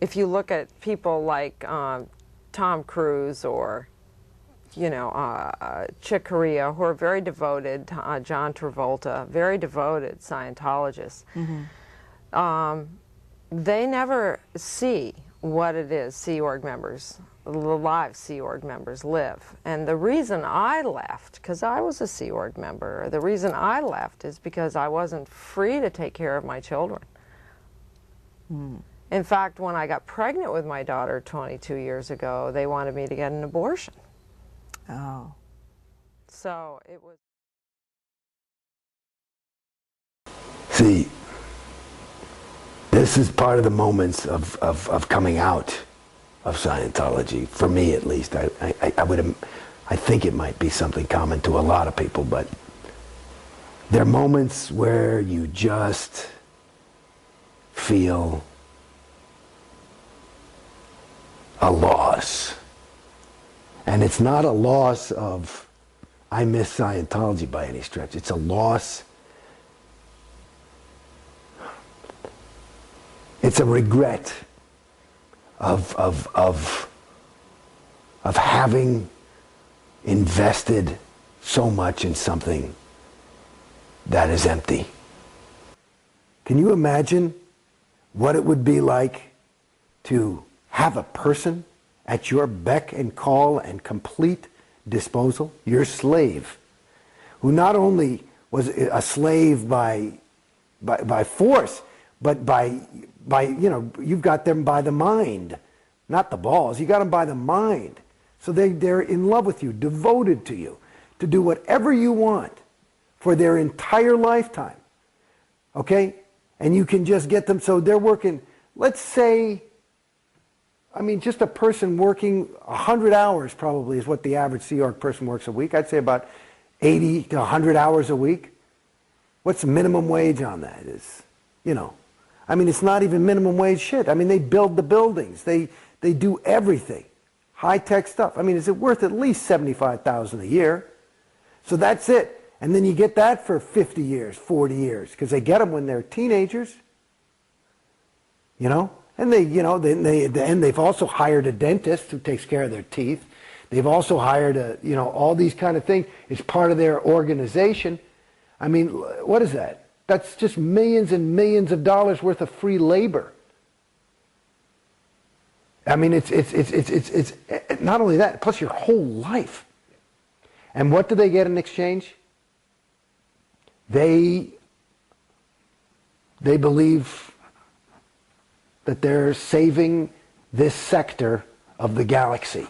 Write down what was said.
if you look at people like Tom Cruise or, you know, Chick Corea, who are very devoted, John Travolta, very devoted Scientologists, they never see what it is Sea Org members, the live Sea Org members live. And the reason I left, because I was a Sea Org member, the reason I left is because I wasn't free to take care of my children. In fact, when I got pregnant with my daughter 22 years ago, they wanted me to get an abortion. Oh. So it was... See, this is part of the moments of coming out of Scientology, for me at least. I think it might be something common to a lot of people, but there are moments where you just feel a loss. And it's not a loss of, I miss Scientology by any stretch. It's a loss. It's a regret of having invested so much in something that is empty. Can you imagine what it would be like to have a person at your beck and call and complete disposal, your slave, who not only was a slave by force, but by you know, you've got them by the mind, not the balls. You got them by the mind. So they're in love with you, devoted to you, to do whatever you want for their entire lifetime. Okay? And you can just get them, so they're working, let's say, I mean, just a person working 100 hours probably is what the average Sea Org person works a week. I'd say about 80 to 100 hours a week. What's the minimum wage on that? Is, you know, I mean, it's not even minimum wage shit. I mean, they build the buildings. They do everything. High-tech stuff. I mean, is it worth at least $75,000 a year? So that's it. And then you get that for 50 years, 40 years, because they get them when they're teenagers. You know? And they, you know, and they've also hired a dentist who takes care of their teeth. They've also hired a, you know, all these kind of things. It's part of their organization. I mean, what is that? That's just millions and millions of dollars worth of free labor. I mean, it's not only that, plus your whole life. And what do they get in exchange? They believe that they're saving this sector of the galaxy.